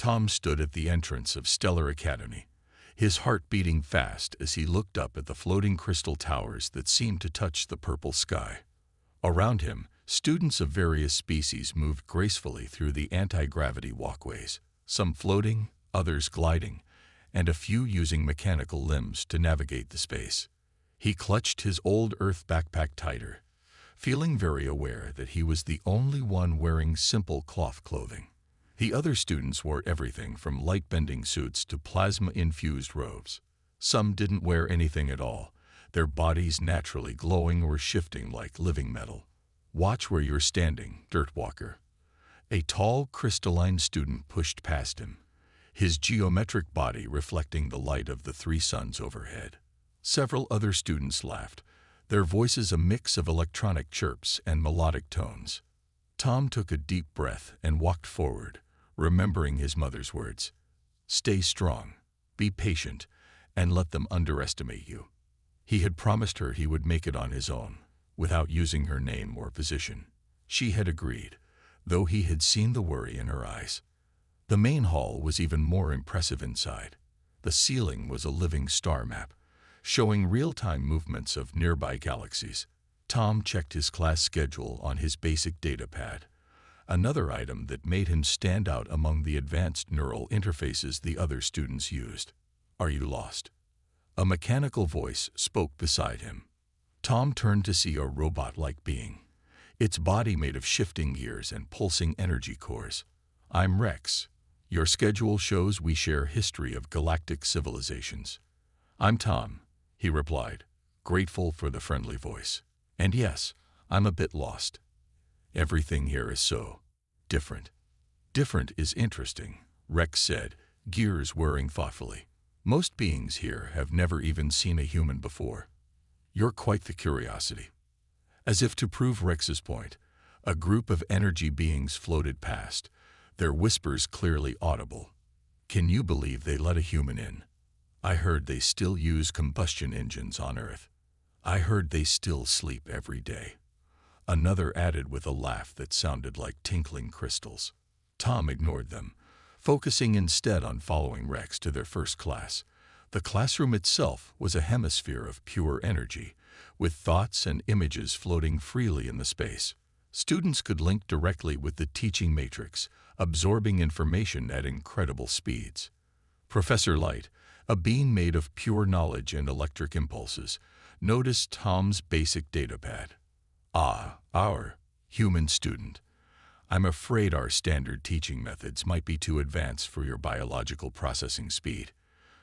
Tom stood at the entrance of Stellar Academy, his heart beating fast as he looked up at the floating crystal towers that seemed to touch the purple sky. Around him, students of various species moved gracefully through the anti-gravity walkways, some floating, others gliding, and a few using mechanical limbs to navigate the space. He clutched his old Earth backpack tighter, feeling very aware that he was the only one wearing simple cloth clothing. The other students wore everything from light-bending suits to plasma-infused robes. Some didn't wear anything at all, their bodies naturally glowing or shifting like living metal. "Watch where you're standing, Dirt Walker." A tall, crystalline student pushed past him, his geometric body reflecting the light of the three suns overhead. Several other students laughed, their voices a mix of electronic chirps and melodic tones. Tom took a deep breath and walked forward, remembering his mother's words. "Stay strong, be patient, and let them underestimate you." He had promised her he would make it on his own, without using her name or position. She had agreed, though he had seen the worry in her eyes. The main hall was even more impressive inside. The ceiling was a living star map, showing real-time movements of nearby galaxies. Tom checked his class schedule on his basic data pad, another item that made him stand out among the advanced neural interfaces the other students used. "Are you lost?" A mechanical voice spoke beside him. Tom turned to see a robot-like being, its body made of shifting gears and pulsing energy cores. "I'm Rex. Your schedule shows we share history of galactic civilizations." "I'm Tom," he replied, grateful for the friendly voice. "And yes, I'm a bit lost. Everything here is so different." "Different is interesting," Rex said, gears whirring thoughtfully. "Most beings here have never even seen a human before. You're quite the curiosity." As if to prove Rex's point, a group of energy beings floated past, their whispers clearly audible. "Can you believe they let a human in? I heard they still use combustion engines on Earth. I heard they still sleep every day." Another added with a laugh that sounded like tinkling crystals. Tom ignored them, focusing instead on following Rex to their first class. The classroom itself was a hemisphere of pure energy, with thoughts and images floating freely in the space. Students could link directly with the teaching matrix, absorbing information at incredible speeds. Professor Light, a being made of pure knowledge and electric impulses, noticed Tom's basic datapad. "Ah, our human student. I'm afraid our standard teaching methods might be too advanced for your biological processing speed.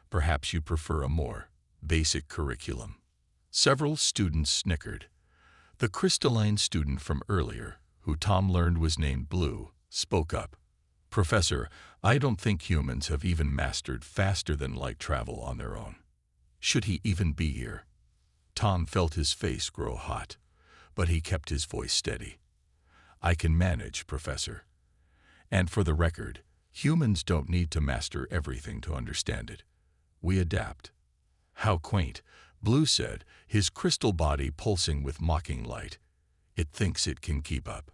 Perhaps you prefer a more basic curriculum." Several students snickered. The crystalline student from earlier, who Tom learned was named Blue, spoke up. "Professor, I don't think humans have even mastered faster-than-light travel on their own. Should he even be here?" Tom felt his face grow hot, but he kept his voice steady. "I can manage, Professor. And for the record, humans don't need to master everything to understand it. We adapt." "How quaint," Blue said, his crystal body pulsing with mocking light. "It thinks it can keep up."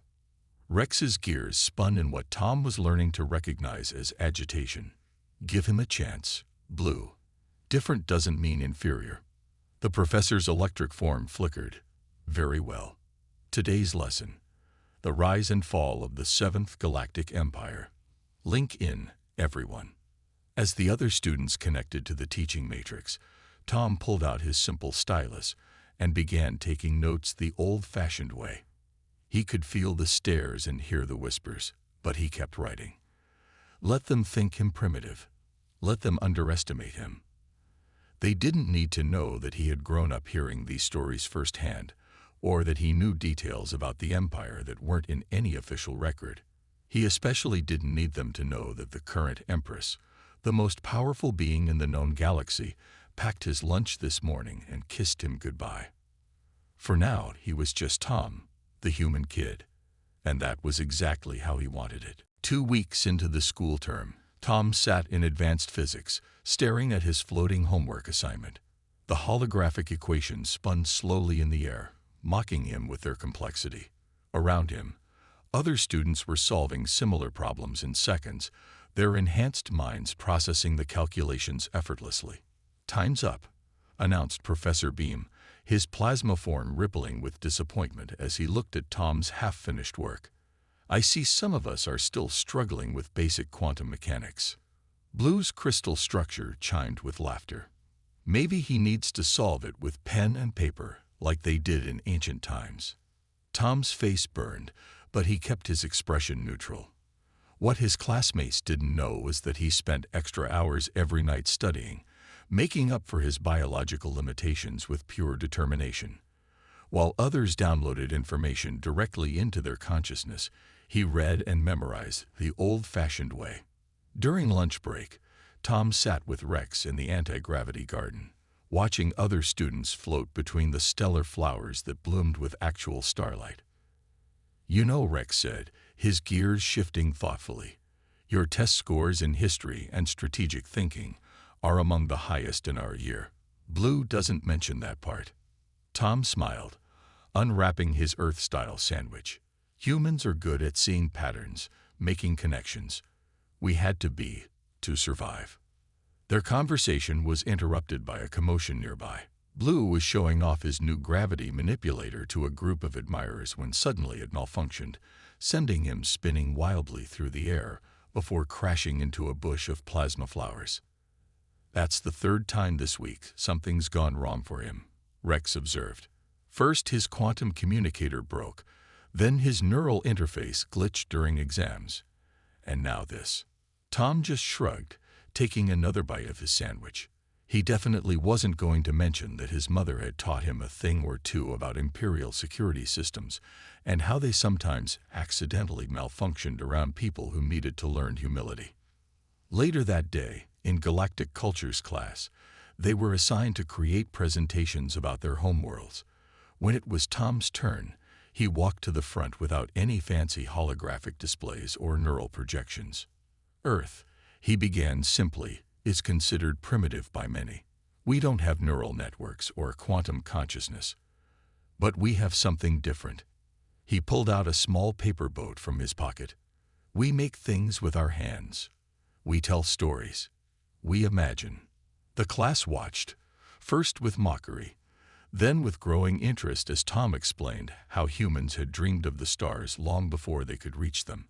Rex's gears spun in what Tom was learning to recognize as agitation. "Give him a chance, Blue. Different doesn't mean inferior." The professor's electric form flickered. "Very well. Today's lesson: the rise and fall of the Seventh Galactic Empire. Link in, everyone." As the other students connected to the teaching matrix, Tom pulled out his simple stylus and began taking notes the old-fashioned way. He could feel the stares and hear the whispers, but he kept writing. Let them think him primitive. Let them underestimate him. They didn't need to know that he had grown up hearing these stories firsthand, or that he knew details about the Empire that weren't in any official record. He especially didn't need them to know that the current empress, the most powerful being in the known galaxy, packed his lunch this morning and kissed him goodbye. For now, he was just Tom, the human kid, and that was exactly how he wanted it. 2 weeks into the school term, Tom sat in advanced physics, staring at his floating homework assignment. The holographic equations spun slowly in the air, mocking him with their complexity. Around him, other students were solving similar problems in seconds, their enhanced minds processing the calculations effortlessly. "Time's up," announced Professor Beam, his plasma form rippling with disappointment as he looked at Tom's half-finished work. "I see some of us are still struggling with basic quantum mechanics." Blue's crystal structure chimed with laughter. "Maybe he needs to solve it with pen and paper, like they did in ancient times." Tom's face burned, but he kept his expression neutral. What his classmates didn't know was that he spent extra hours every night studying, making up for his biological limitations with pure determination. While others downloaded information directly into their consciousness, he read and memorized the old-fashioned way. During lunch break, Tom sat with Rex in the anti-gravity garden, watching other students float between the stellar flowers that bloomed with actual starlight. "You know," Rex said, his gears shifting thoughtfully, "your test scores in history and strategic thinking are among the highest in our year." "Blue doesn't mention that part." Tom smiled, unwrapping his Earth-style sandwich. "Humans are good at seeing patterns, making connections. We had to survive." Their conversation was interrupted by a commotion nearby. Blue was showing off his new gravity manipulator to a group of admirers when suddenly it malfunctioned, sending him spinning wildly through the air before crashing into a bush of plasma flowers. "That's the third time this week something's gone wrong for him," Rex observed. "First his quantum communicator broke, then his neural interface glitched during exams, and now this." Tom just shrugged, taking another bite of his sandwich. He definitely wasn't going to mention that his mother had taught him a thing or two about Imperial security systems and how they sometimes accidentally malfunctioned around people who needed to learn humility. Later that day, in Galactic Cultures class, they were assigned to create presentations about their homeworlds. When it was Tom's turn, he walked to the front without any fancy holographic displays or neural projections. "Earth," he began simply, "is considered primitive by many. We don't have neural networks or quantum consciousness. But we have something different." He pulled out a small paper boat from his pocket. "We make things with our hands. We tell stories. We imagine." The class watched, first with mockery, then with growing interest as Tom explained how humans had dreamed of the stars long before they could reach them,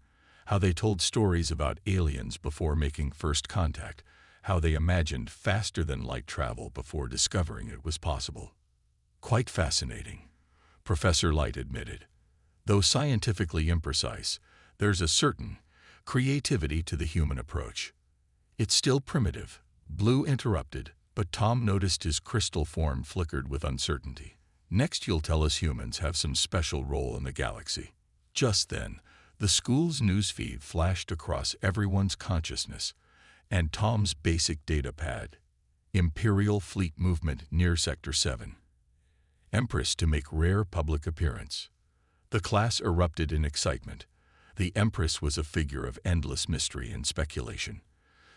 how they told stories about aliens before making first contact, how they imagined faster-than-light travel before discovering it was possible. "Quite fascinating," Professor Light admitted. "Though scientifically imprecise, there's a certain creativity to the human approach." "It's still primitive," Blue interrupted, but Tom noticed his crystal form flickered with uncertainty. "Next you'll tell us humans have some special role in the galaxy." Just then, the school's newsfeed flashed across everyone's consciousness, and Tom's basic data pad. "Imperial fleet movement near Sector 7. Empress to make rare public appearance." The class erupted in excitement. The Empress was a figure of endless mystery and speculation.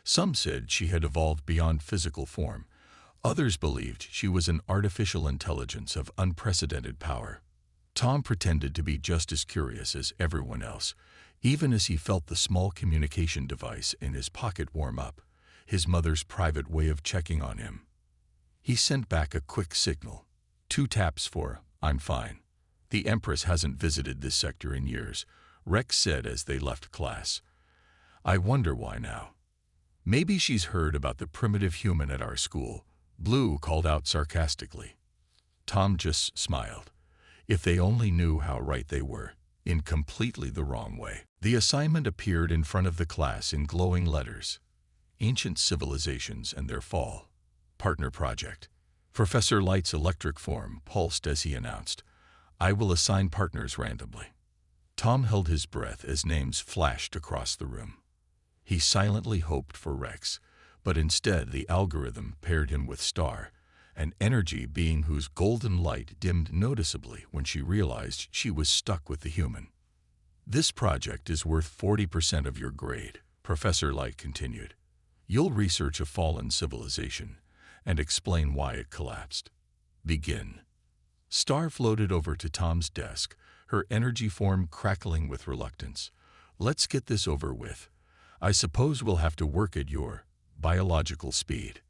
Some said she had evolved beyond physical form. Others believed she was an artificial intelligence of unprecedented power. Tom pretended to be just as curious as everyone else, even as he felt the small communication device in his pocket warm up, his mother's private way of checking on him. He sent back a quick signal. 2 taps for, "I'm fine." "The Empress hasn't visited this sector in years," Rex said as they left class. "I wonder why now." "Maybe she's heard about the primitive human at our school," Blue called out sarcastically. Tom just smiled. If they only knew how right they were, in completely the wrong way. The assignment appeared in front of the class in glowing letters. "Ancient Civilizations and Their Fall. Partner Project." Professor Light's electric form pulsed as he announced, "I will assign partners randomly." Tom held his breath as names flashed across the room. He silently hoped for Rex, but instead the algorithm paired him with Star, an energy being whose golden light dimmed noticeably when she realized she was stuck with the human. "This project is worth 40% of your grade," Professor Light continued. "You'll research a fallen civilization and explain why it collapsed. Begin." Star floated over to Tom's desk, her energy form crackling with reluctance. "Let's get this over with. I suppose we'll have to work at your biological speed.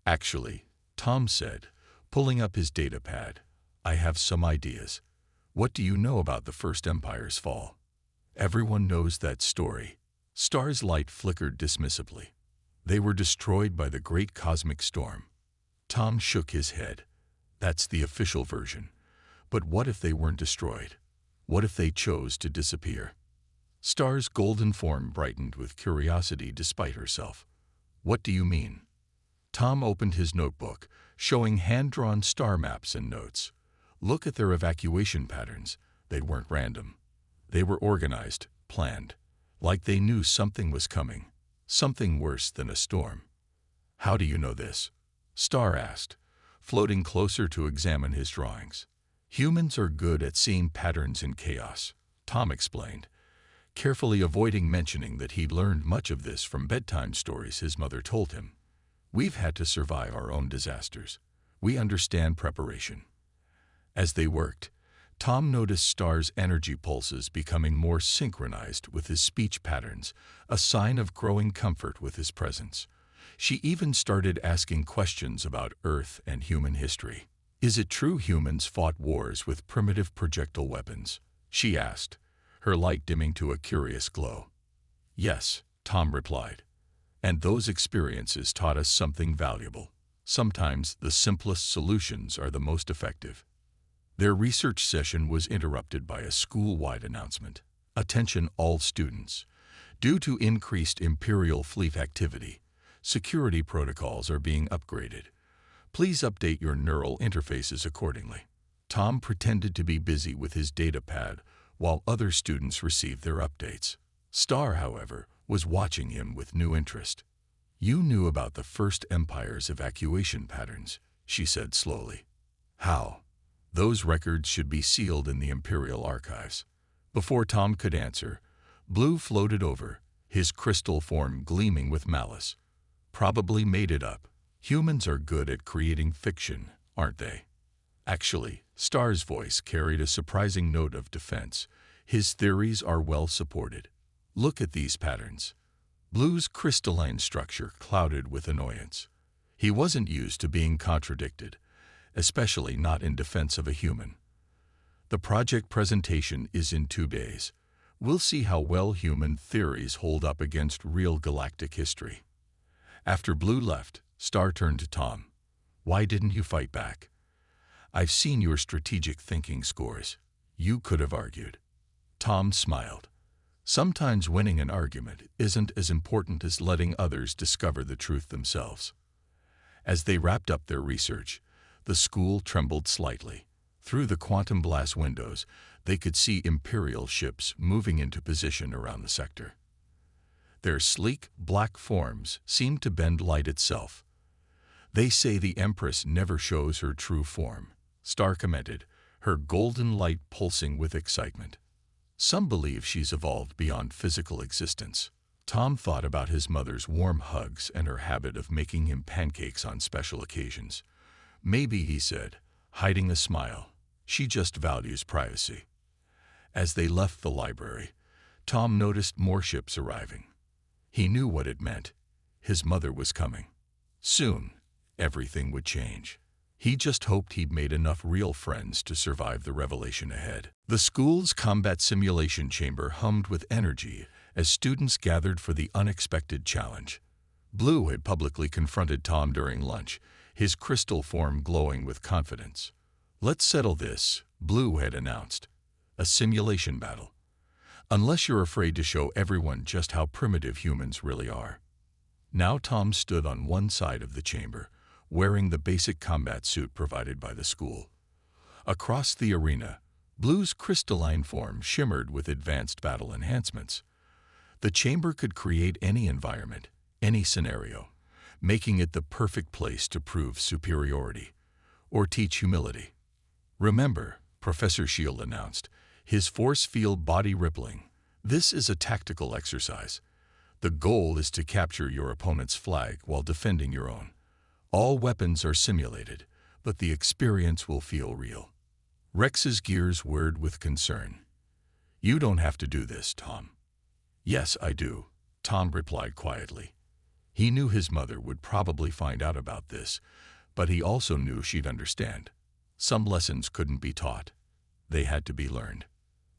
Actually, Tom said, pulling up his datapad, I have some ideas. What do you know about the First Empire's fall? Everyone knows that story. Star's light flickered dismissively. They were destroyed by the great cosmic storm. Tom shook his head. That's the official version. But what if they weren't destroyed? What if they chose to disappear? Star's golden form brightened with curiosity despite herself. What do you mean? Tom opened his notebook, showing hand-drawn star maps and notes. Look at their evacuation patterns. They weren't random. They were organized, planned, like they knew something was coming, something worse than a storm. How do you know this? Star asked, floating closer to examine his drawings. Humans are good at seeing patterns in chaos, Tom explained, carefully avoiding mentioning that he'd learned much of this from bedtime stories his mother told him. We've had to survive our own disasters. We understand preparation. As they worked, Tom noticed Star's energy pulses becoming more synchronized with his speech patterns, a sign of growing comfort with his presence. She even started asking questions about Earth and human history. Is it true humans fought wars with primitive projectile weapons? She asked, her light dimming to a curious glow. Yes, Tom replied. And those experiences taught us something valuable. Sometimes the simplest solutions are the most effective. Their research session was interrupted by a school-wide announcement. Attention all students. Due to increased Imperial fleet activity, security protocols are being upgraded. Please update your neural interfaces accordingly. Tom pretended to be busy with his datapad while other students received their updates. Star, however, was watching him with new interest. You knew about the First Empire's evacuation patterns, she said slowly. How? Those records should be sealed in the Imperial archives. Before Tom could answer, Blue floated over, his crystal form gleaming with malice. Probably made it up. Humans are good at creating fiction, aren't they? Actually, Star's voice carried a surprising note of defense. His theories are well supported. Look at these patterns. Blue's crystalline structure clouded with annoyance. He wasn't used to being contradicted, especially not in defense of a human. The project presentation is in 2 days. We'll see how well human theories hold up against real galactic history. After Blue left, Star turned to Tom. Why didn't you fight back? I've seen your strategic thinking scores. You could have argued. Tom smiled. Sometimes winning an argument isn't as important as letting others discover the truth themselves. As they wrapped up their research, the school trembled slightly. Through the quantum blast windows, they could see Imperial ships moving into position around the sector. Their sleek, black forms seemed to bend light itself. They say the Empress never shows her true form, Star commented, her golden light pulsing with excitement. Some believe she's evolved beyond physical existence. Tom thought about his mother's warm hugs and her habit of making him pancakes on special occasions. Maybe, he said, hiding a smile, she just values privacy. As they left the library, Tom noticed more ships arriving. He knew what it meant. His mother was coming. Soon, everything would change. He just hoped he'd made enough real friends to survive the revelation ahead. The school's combat simulation chamber hummed with energy as students gathered for the unexpected challenge. Blue had publicly confronted Tom during lunch, his crystal form glowing with confidence. Let's settle this, Blue had announced. A simulation battle. Unless you're afraid to show everyone just how primitive humans really are. Now Tom stood on one side of the chamber, wearing the basic combat suit provided by the school. Across the arena, Blue's crystalline form shimmered with advanced battle enhancements. The chamber could create any environment, any scenario, making it the perfect place to prove superiority or teach humility. Remember, Professor Shield announced, his force field body rippling. This is a tactical exercise. The goal is to capture your opponent's flag while defending your own. All weapons are simulated, but the experience will feel real. Rex's gears whirred with concern. You don't have to do this, Tom. Yes, I do. Tom replied quietly. He knew his mother would probably find out about this, but he also knew she'd understand. Some lessons couldn't be taught. They had to be learned.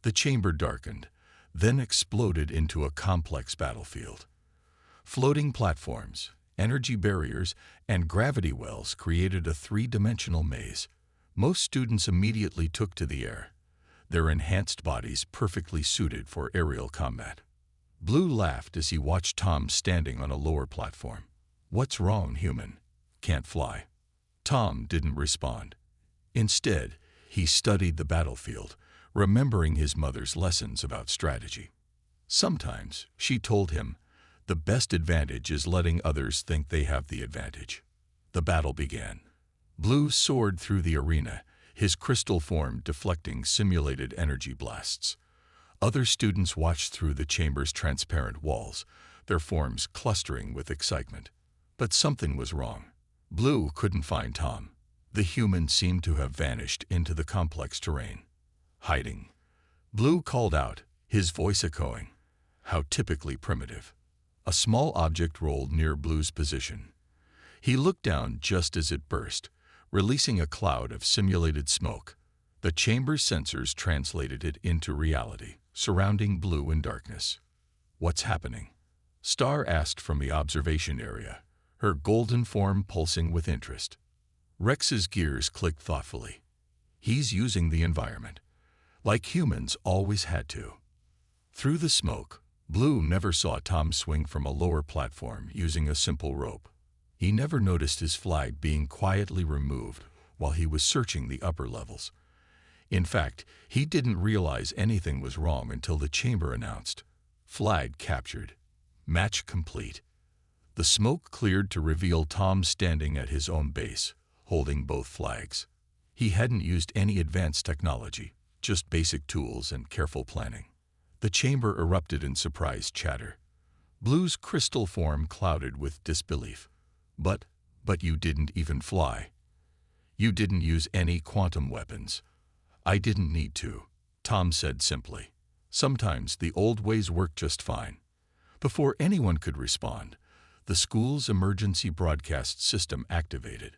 The chamber darkened, then exploded into a complex battlefield. Floating platforms, energy barriers, and gravity wells created a three-dimensional maze. Most students immediately took to the air, their enhanced bodies perfectly suited for aerial combat. Blue laughed as he watched Tom standing on a lower platform. "What's wrong, human? Can't fly?" Tom didn't respond. Instead, he studied the battlefield, remembering his mother's lessons about strategy. Sometimes, she told him, the best advantage is letting others think they have the advantage. The battle began. Blue soared through the arena, his crystal form deflecting simulated energy blasts. Other students watched through the chamber's transparent walls, their forms clustering with excitement. But something was wrong. Blue couldn't find Tom. The human seemed to have vanished into the complex terrain. Hiding. Blue called out, his voice echoing. How typically primitive. A small object rolled near Blue's position. He looked down just as it burst, releasing a cloud of simulated smoke. The chamber's sensors translated it into reality, surrounding Blue in darkness. "What's happening?" Star asked from the observation area, her golden form pulsing with interest. Rex's gears clicked thoughtfully. He's using the environment, like humans always had to. Through the smoke, Blue never saw Tom swing from a lower platform using a simple rope. He never noticed his flag being quietly removed while he was searching the upper levels. In fact, he didn't realize anything was wrong until the chamber announced, "Flag captured. Match complete." The smoke cleared to reveal Tom standing at his own base, holding both flags. He hadn't used any advanced technology, just basic tools and careful planning. The chamber erupted in surprised chatter. Blue's crystal form clouded with disbelief. But you didn't even fly. You didn't use any quantum weapons." "I didn't need to," Tom said simply. "Sometimes the old ways work just fine." Before anyone could respond, the school's emergency broadcast system activated.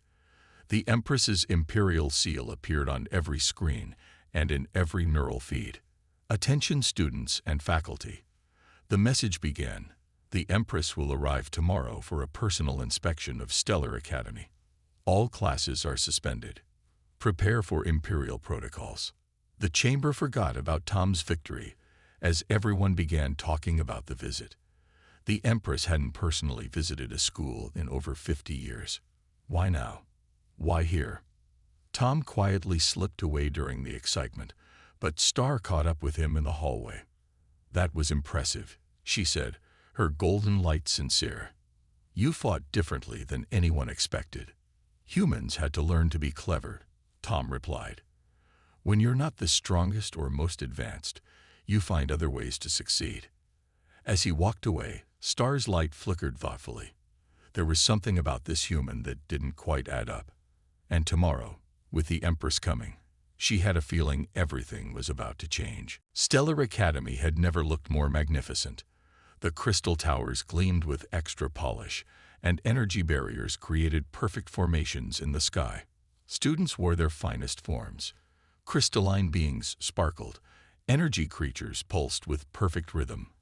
The Empress's imperial seal appeared on every screen and in every neural feed. "Attention students and faculty." The message began. "The Empress will arrive tomorrow for a personal inspection of Stellar Academy. All classes are suspended. Prepare for imperial protocols." The chamber forgot about Tom's victory as everyone began talking about the visit. The Empress hadn't personally visited a school in over 50 years. Why now? Why here? Tom quietly slipped away during the excitement, but Star caught up with him in the hallway. "That was impressive," she said, her golden light sincere. "You fought differently than anyone expected." "Humans had to learn to be clever," Tom replied. "When you're not the strongest or most advanced, you find other ways to succeed." As he walked away, Star's light flickered thoughtfully. There was something about this human that didn't quite add up. And tomorrow, with the Empress coming, she had a feeling everything was about to change. Stellar Academy had never looked more magnificent. The crystal towers gleamed with extra polish, and energy barriers created perfect formations in the sky. Students wore their finest forms. Crystalline beings sparkled, energy creatures pulsed with perfect rhythm,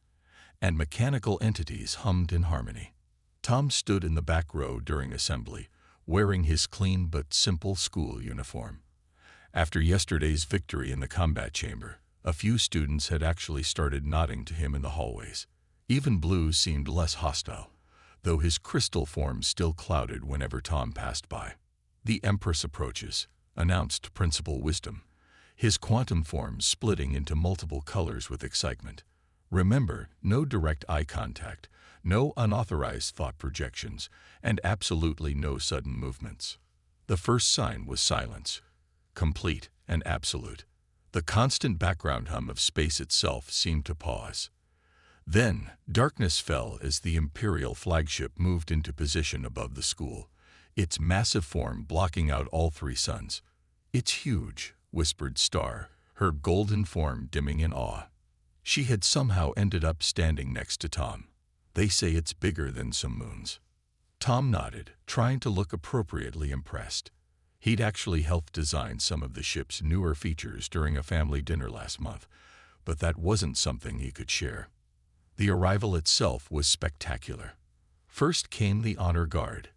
and mechanical entities hummed in harmony. Tom stood in the back row during assembly, wearing his clean but simple school uniform. After yesterday's victory in the combat chamber, a few students had actually started nodding to him in the hallways. Even Blue seemed less hostile, though his crystal form still clouded whenever Tom passed by. "The Empress approaches," announced Principal Wisdom, his quantum form splitting into multiple colors with excitement. "Remember, no direct eye contact, no unauthorized thought projections, and absolutely no sudden movements." The first sign was silence, complete and absolute. The constant background hum of space itself seemed to pause. Then, darkness fell as the Imperial flagship moved into position above the school, its massive form blocking out all three suns. "It's huge," whispered Star, her golden form dimming in awe. She had somehow ended up standing next to Tom. They say it's bigger than some moons. Tom nodded, trying to look appropriately impressed. He'd actually helped design some of the ship's newer features during a family dinner last month, but that wasn't something he could share. The arrival itself was spectacular. First came the Honor Guard,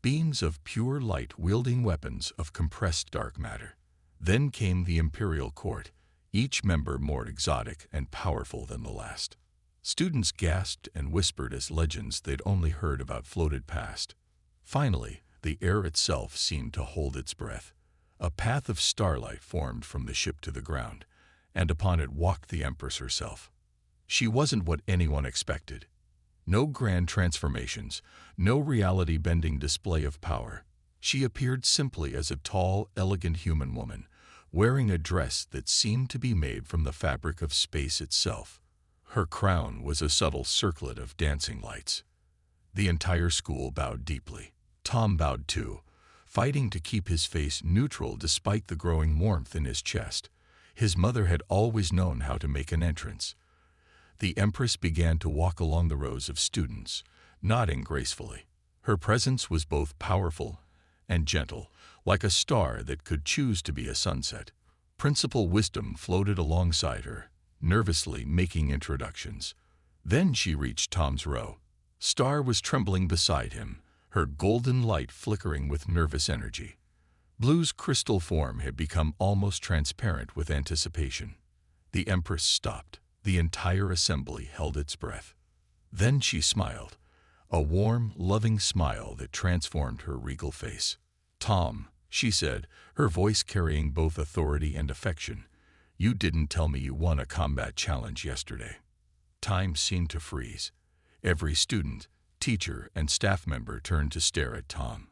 beams of pure light wielding weapons of compressed dark matter. Then came the Imperial Court, each member more exotic and powerful than the last. Students gasped and whispered as legends they'd only heard about floated past. Finally, the air itself seemed to hold its breath. A path of starlight formed from the ship to the ground, and upon it walked the Empress herself. She wasn't what anyone expected. No grand transformations, no reality-bending display of power. She appeared simply as a tall, elegant human woman, wearing a dress that seemed to be made from the fabric of space itself. Her crown was a subtle circlet of dancing lights. The entire school bowed deeply. Tom bowed too, fighting to keep his face neutral despite the growing warmth in his chest. His mother had always known how to make an entrance. The Empress began to walk along the rows of students, nodding gracefully. Her presence was both powerful and gentle, like a star that could choose to be a sunset. Principal Wisdom floated alongside her, nervously making introductions. Then she reached Tom's row. Star was trembling beside him, her golden light flickering with nervous energy. Blue's crystal form had become almost transparent with anticipation. The Empress stopped. The entire assembly held its breath. Then she smiled, a warm, loving smile that transformed her regal face. "Tom," she said, her voice carrying both authority and affection, "you didn't tell me you won a combat challenge yesterday." Time seemed to freeze. Every student, teacher, and staff member turned to stare at Tom.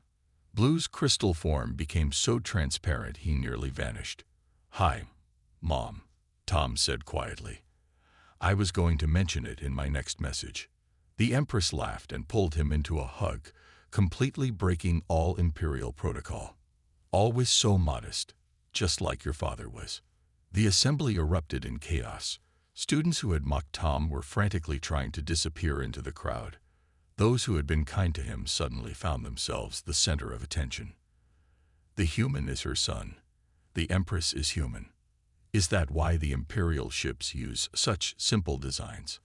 Blue's crystal form became so transparent he nearly vanished. "Hi, Mom," Tom said quietly. "I was going to mention it in my next message." The Empress laughed and pulled him into a hug, completely breaking all Imperial protocol. "Always so modest, just like your father was." The assembly erupted in chaos. Students who had mocked Tom were frantically trying to disappear into the crowd. Those who had been kind to him suddenly found themselves the center of attention. The human is her son. The Empress is human. Is that why the Imperial ships use such simple designs?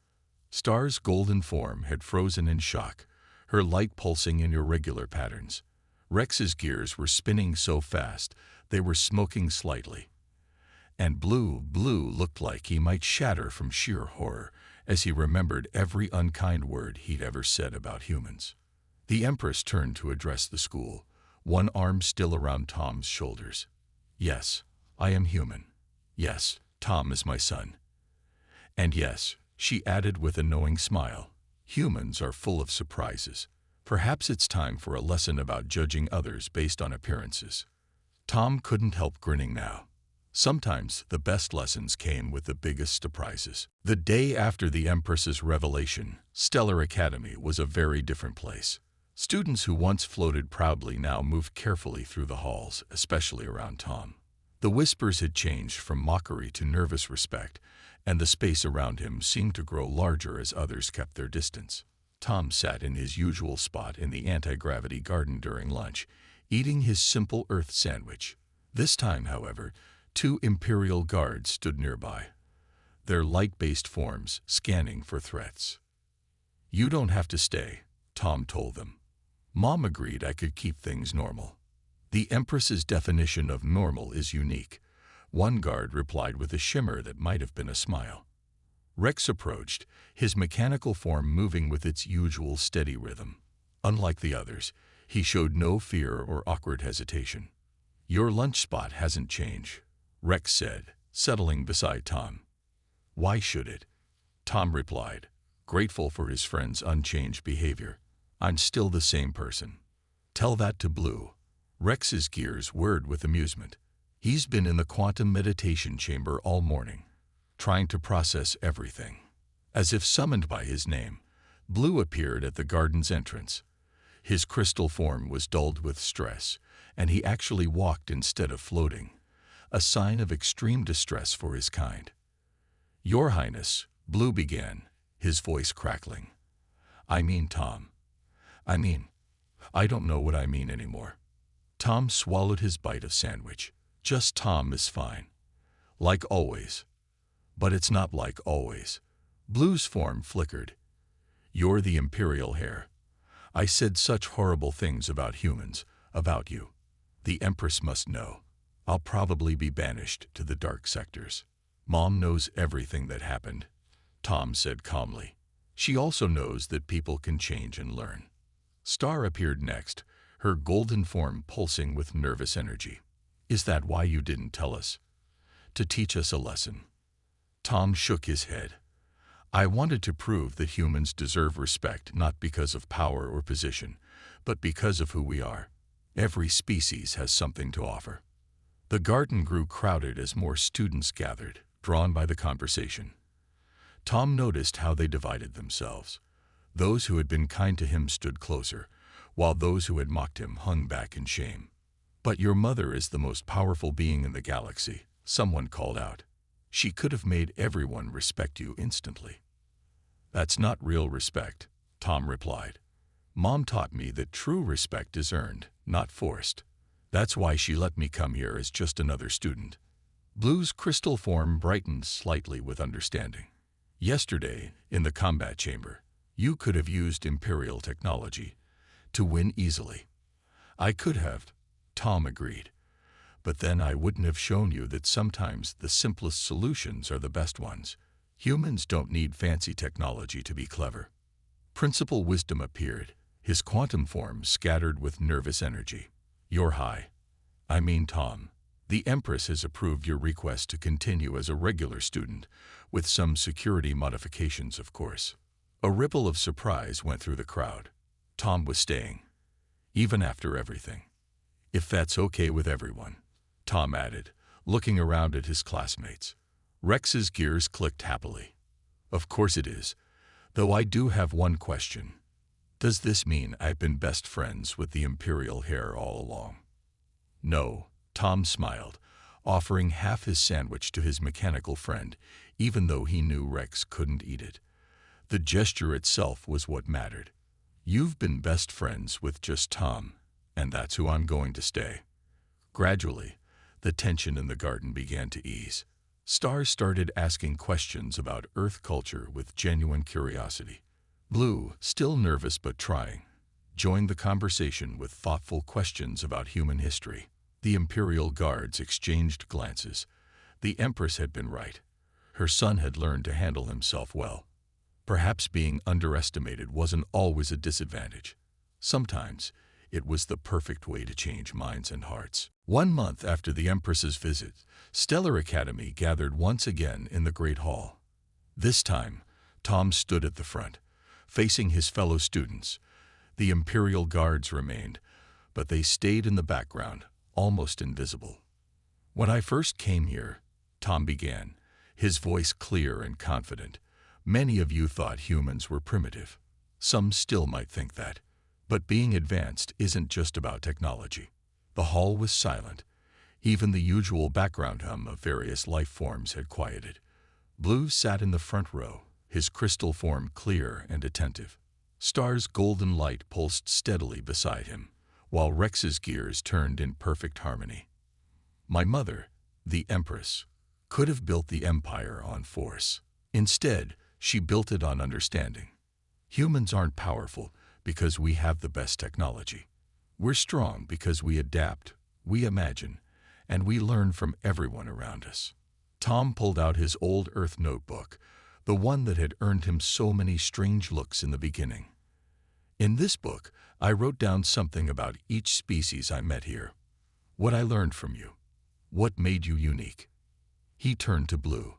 Star's golden form had frozen in shock, her light pulsing in irregular patterns. Rex's gears were spinning so fast they were smoking slightly. And Blue looked like he might shatter from sheer horror as he remembered every unkind word he'd ever said about humans. The Empress turned to address the school, one arm still around Tom's shoulders. "Yes, I am human. Yes, Tom is my son. And yes," she added with a knowing smile, "humans are full of surprises. Perhaps it's time for a lesson about judging others based on appearances." Tom couldn't help grinning now. Sometimes the best lessons came with the biggest surprises. The day after the Empress's revelation, Stellar Academy was a very different place. Students who once floated proudly now moved carefully through the halls, especially around Tom. The whispers had changed from mockery to nervous respect, and the space around him seemed to grow larger as others kept their distance. Tom sat in his usual spot in the anti-gravity garden during lunch, eating his simple earth sandwich. This time, however, 2 Imperial guards stood nearby, their light-based forms scanning for threats. "You don't have to stay," Tom told them. Mom agreed I could keep things normal. "The Empress's definition of normal is unique," one guard replied with a shimmer that might have been a smile. Rex approached, his mechanical form moving with its usual steady rhythm. Unlike the others, he showed no fear or awkward hesitation. "Your lunch spot hasn't changed," Rex said, settling beside Tom. "Why should it?" Tom replied, grateful for his friend's unchanged behavior. "I'm still the same person." "Tell that to Blue." Rex's gears whirred with amusement. "He's been in the quantum meditation chamber all morning, trying to process everything." As if summoned by his name, Blue appeared at the garden's entrance. His crystal form was dulled with stress, and he actually walked instead of floating, a sign of extreme distress for his kind. "Your Highness," Blue began, his voice crackling, I mean, Tom. I mean, I don't know what I mean anymore. Tom swallowed his bite of sandwich. Just Tom is fine. Like always. But it's not like always. Blue's form flickered. You're the Imperial Heir. I said such horrible things about humans, about you. The Empress must know. I'll probably be banished to the dark sectors. Mom knows everything that happened, Tom said calmly. She also knows that people can change and learn. Star appeared next, her golden form pulsing with nervous energy. Is that why you didn't tell us? To teach us a lesson. Tom shook his head. I wanted to prove that humans deserve respect not because of power or position, but because of who we are. Every species has something to offer. The garden grew crowded as more students gathered, drawn by the conversation. Tom noticed how they divided themselves. Those who had been kind to him stood closer, while those who had mocked him hung back in shame. But your mother is the most powerful being in the galaxy, someone called out. She could have made everyone respect you instantly. That's not real respect, Tom replied. Mom taught me that true respect is earned, not forced. That's why she let me come here as just another student. Blue's crystal form brightened slightly with understanding. Yesterday, in the combat chamber, you could have used Imperial technology to win easily. I could have, Tom agreed. But then I wouldn't have shown you that sometimes the simplest solutions are the best ones. Humans don't need fancy technology to be clever. Principal Wisdom appeared, his quantum form scattered with nervous energy. You're high. I mean, Tom. The Empress has approved your request to continue as a regular student, with some security modifications, of course. A ripple of surprise went through the crowd. Tom was staying, even after everything. If that's okay with everyone, Tom added, looking around at his classmates. Rex's gears clicked happily. Of course it is, though I do have one question. Does this mean I've been best friends with the Imperial Heir all along? No, Tom smiled, offering half his sandwich to his mechanical friend, even though he knew Rex couldn't eat it. The gesture itself was what mattered. You've been best friends with just Tom, and that's who I'm going to stay. Gradually, the tension in the garden began to ease. Stars started asking questions about Earth culture with genuine curiosity. Blue, still nervous but trying, joined the conversation with thoughtful questions about human history. The Imperial guards exchanged glances. The Empress had been right. Her son had learned to handle himself well. Perhaps being underestimated wasn't always a disadvantage. Sometimes, it was the perfect way to change minds and hearts. 1 month after the Empress's visit, Stellar Academy gathered once again in the Great Hall. This time, Tom stood at the front, facing his fellow students. The Imperial guards remained, but they stayed in the background, almost invisible. When I first came here, Tom began, his voice clear and confident, many of you thought humans were primitive. Some still might think that. But being advanced isn't just about technology. The hall was silent. Even the usual background hum of various life forms had quieted. Blue sat in the front row, his crystal form clear and attentive. Star's golden light pulsed steadily beside him, while Rex's gears turned in perfect harmony. My mother, the Empress, could have built the empire on force. Instead, she built it on understanding. Humans aren't powerful because we have the best technology. We're strong because we adapt, we imagine, and we learn from everyone around us. Tom pulled out his old Earth notebook, the one that had earned him so many strange looks in the beginning. In this book, I wrote down something about each species I met here. What I learned from you. What made you unique. He turned to Blue.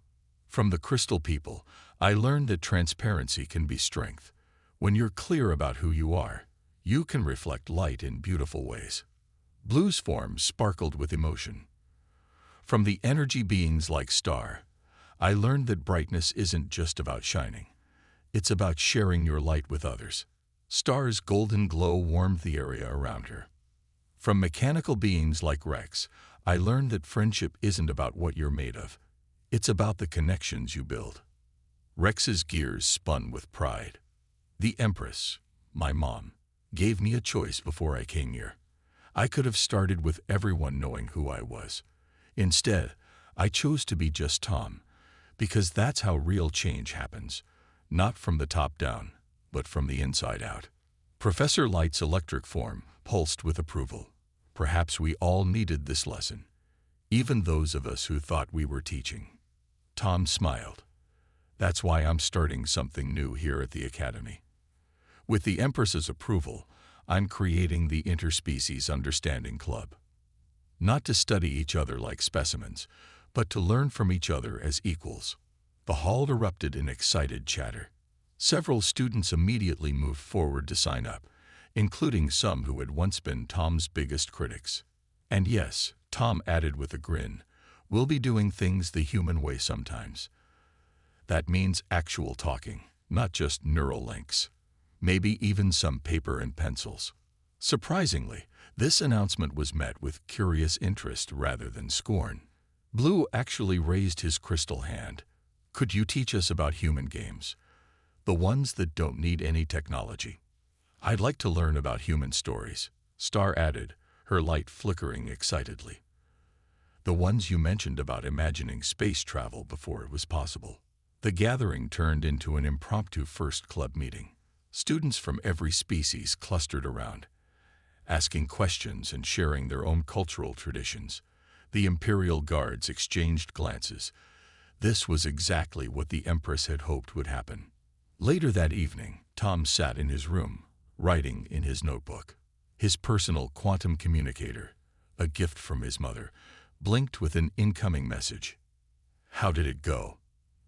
From the Crystal People, I learned that transparency can be strength. When you're clear about who you are, you can reflect light in beautiful ways. Blue's form sparkled with emotion. From the energy beings like Star, I learned that brightness isn't just about shining. It's about sharing your light with others. Star's golden glow warmed the area around her. From mechanical beings like Rex, I learned that friendship isn't about what you're made of. It's about the connections you build. Rex's gears spun with pride. The Empress, my mom, gave me a choice before I came here. I could have started with everyone knowing who I was. Instead, I chose to be just Tom, because that's how real change happens, not from the top down, but from the inside out. Professor Light's electric form pulsed with approval. Perhaps we all needed this lesson, even those of us who thought we were teaching. Tom smiled. That's why I'm starting something new here at the Academy. With the Empress's approval, I'm creating the Interspecies Understanding Club. Not to study each other like specimens, but to learn from each other as equals. The hall erupted in excited chatter. Several students immediately moved forward to sign up, including some who had once been Tom's biggest critics. And yes, Tom added with a grin, we'll be doing things the human way sometimes. That means actual talking, not just neural links. Maybe even some paper and pencils. Surprisingly, this announcement was met with curious interest rather than scorn. Blue actually raised his crystal hand. Could you teach us about human games? The ones that don't need any technology. I'd like to learn about human stories, Star added, her light flickering excitedly. The ones you mentioned about imagining space travel before it was possible. The gathering turned into an impromptu first club meeting. Students from every species clustered around, asking questions and sharing their own cultural traditions. The Imperial Guards exchanged glances. This was exactly what the Empress had hoped would happen. Later that evening, Tom sat in his room, writing in his notebook. His personal quantum communicator, a gift from his mother, blinked with an incoming message. How did it go?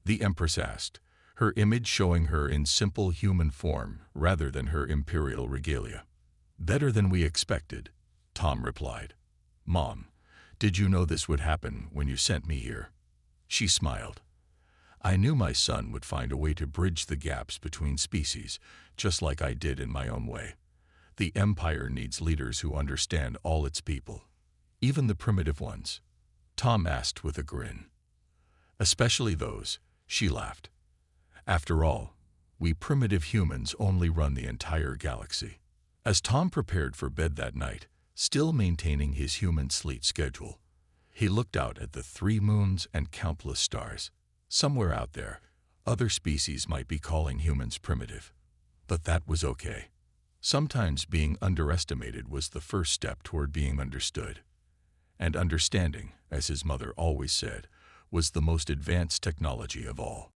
The Empress asked, her image showing her in simple human form rather than her imperial regalia. Better than we expected, Tom replied. Mom, did you know this would happen when you sent me here? She smiled. I knew my son would find a way to bridge the gaps between species, just like I did in my own way. The Empire needs leaders who understand all its people, even the primitive ones. Tom asked with a grin. Especially those, she laughed. After all, we primitive humans only run the entire galaxy. As Tom prepared for bed that night, still maintaining his human sleep schedule, he looked out at the 3 moons and countless stars. Somewhere out there, other species might be calling humans primitive. But that was okay. Sometimes being underestimated was the first step toward being understood. And understanding, as his mother always said, was the most advanced technology of all.